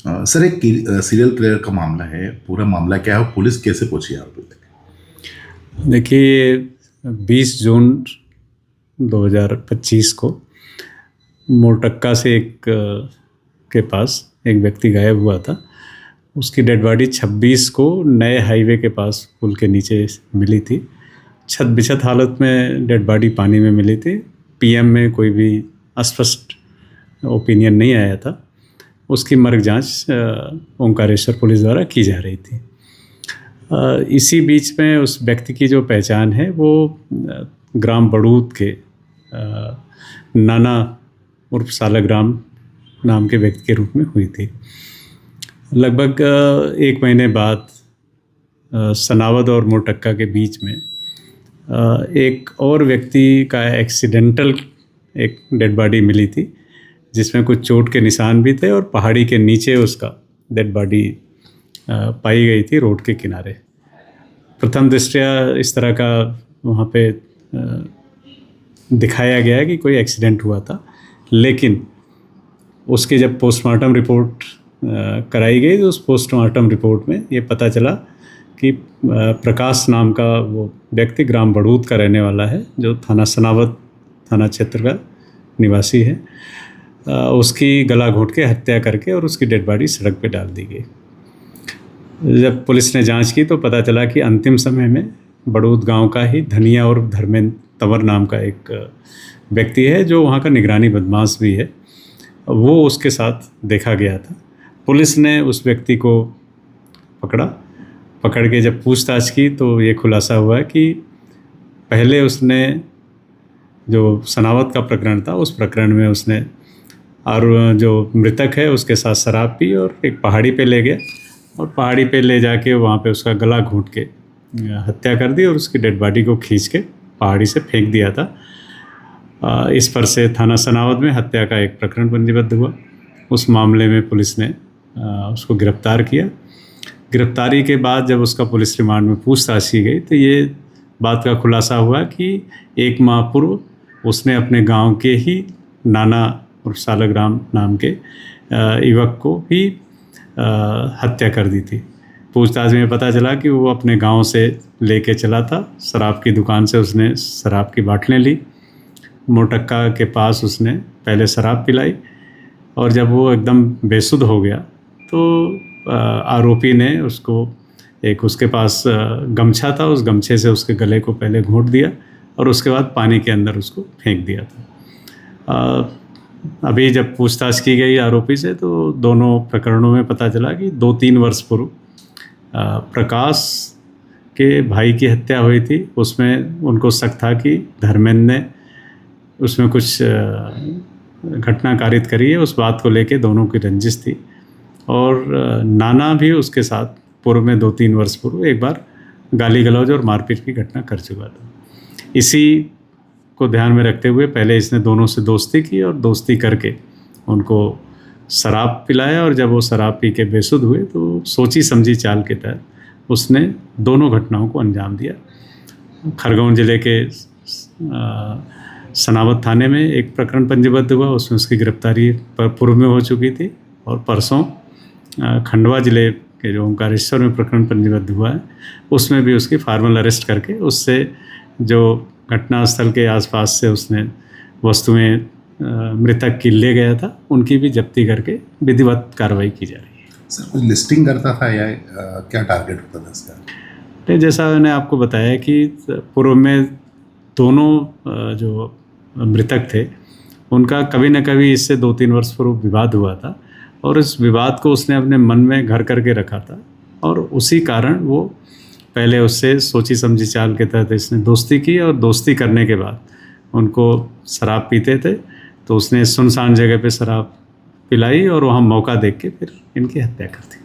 Sir, एक serial killer का मामला है। पूरा मामला क्या है, पुलिस कैसे पहुंची आरोपी तक? देखिए, 20 जून 2025 को मोरटक्का से के पास एक व्यक्ति गायब हुआ था। उसकी डेड बॉडी 26 को नए हाईवे के पास पुल के नीचे मिली थी। छत बिछत हालत में डेड बॉडी पानी में मिली थी। पीएम में कोई भी अस्पष्ट ओपिनियन नहीं आया था। उसकी मर्ग जांच ओंकारेश्वर पुलिस द्वारा की जा रही थी। इसी बीच में उस व्यक्ति की जो पहचान है वो ग्राम बड़ूद के नाना उर्फ सालग्राम नाम के व्यक्ति के रूप में हुई थी। लगभग 1 महीने बाद सनावद और मोरटक्का के बीच में एक और व्यक्ति का एक्सीडेंटल एक डेड बॉडी मिली थी, जिसमें कुछ चोट के निशान भी थे और पहाड़ी के नीचे उसका डेड बॉडी पाई गई थी रोड के किनारे। प्रथम दृष्टया इस तरह का वहाँ पे दिखाया गया कि कोई एक्सीडेंट हुआ था, लेकिन उसकी जब पोस्टमार्टम रिपोर्ट कराई गई तो उस पोस्टमार्टम रिपोर्ट में ये पता चला कि प्रकाश नाम का वो व्यक्ति ग्राम बड़ूद का रहने वाला है, जो थाना सनावद थाना क्षेत्र का निवासी है। उसकी गला घोंट के हत्या करके और उसकी डेड बॉडी सड़क पे डाल दी गई। जब पुलिस ने जांच की तो पता चला कि अंतिम समय में बड़ूद गांव का ही धनिया और धर्मेंद्र तंवर नाम का एक व्यक्ति है, जो वहाँ का निगरानी बदमाश भी है, वो उसके साथ देखा गया था। पुलिस ने उस व्यक्ति को पकड़ के जब पूछताछ की तो ये खुलासा हुआ कि पहले उसने जो सनावद का प्रकरण था उस प्रकरण में उसने और जो मृतक है उसके साथ शराब पी और एक पहाड़ी पे ले गया और पहाड़ी पे ले जाके वहाँ पे उसका गला घोंट के हत्या कर दी और उसकी डेड बॉडी को खींच के पहाड़ी से फेंक दिया था। इस पर से थाना सनावद में हत्या का एक प्रकरण पंजीबद्ध हुआ। उस मामले में पुलिस ने उसको गिरफ्तार किया। गिरफ्तारी के बाद जब उसका पुलिस रिमांड में पूछताछ की गई तो ये बात का खुलासा हुआ कि 1 माह पूर्व उसने अपने गांव के ही नाना और सालग्राम नाम के युवक को भी हत्या कर दी थी। पूछताछ में पता चला कि वो अपने गांव से लेके चला था। शराब की दुकान से उसने शराब की बाटलें ली। मोरटक्का के पास उसने पहले शराब पिलाई और जब वो एकदम बेसुध हो गया तो आरोपी ने उसको उसके पास गमछा था, उस गमछे से उसके गले को पहले घोंट दिया और उसके बाद पानी के अंदर उसको फेंक दिया था। अभी जब पूछताछ की गई आरोपी से तो दोनों प्रकरणों में पता चला कि 2-3 वर्ष पूर्व प्रकाश के भाई की हत्या हुई थी। उसमें उनको शक था कि धर्मेंद्र ने उसमें कुछ घटना कारित करी है। उस बात को लेके दोनों की रंजिश थी और नाना भी उसके साथ पूर्व में 2-3 वर्ष पूर्व एक बार गाली गलौज और मारपीट की घटना कर चुका था। इसी को ध्यान में रखते हुए पहले इसने दोनों से दोस्ती की और दोस्ती करके उनको शराब पिलाया और जब वो शराब पी के बेसुध हुए तो सोची समझी चाल के तहत उसने दोनों घटनाओं को अंजाम दिया। खरगोन जिले के सनावद थाने में एक प्रकरण पंजीबद्ध हुआ, उसमें उसकी गिरफ्तारी पूर्व में हो चुकी थी और परसों खंडवा जिले के जो ओंकारेश्वर में प्रकरण पंजीबद्ध हुआ है उसमें भी उसकी फॉर्मल अरेस्ट करके उससे जो घटनास्थल के आसपास से उसने वस्तुएं मृतक की ले गया था उनकी भी जब्ती करके विधिवत कार्रवाई की जा रही है। सर, कुछ लिस्टिंग करता था या क्या टारगेट होता था इसका? तो जैसा मैंने आपको बताया कि पूर्व में दोनों जो मृतक थे उनका कभी न कभी इससे 2-3 वर्ष पूर्व विवाद हुआ था और इस विवाद को उसने अपने मन में घर करके रखा था और उसी कारण वो पहले उससे सोची समझी चाल के तहत इसने दोस्ती की और दोस्ती करने के बाद उनको शराब पीते थे तो उसने सुनसान जगह पे शराब पिलाई और वहाँ मौका देख के फिर इनकी हत्या कर दी।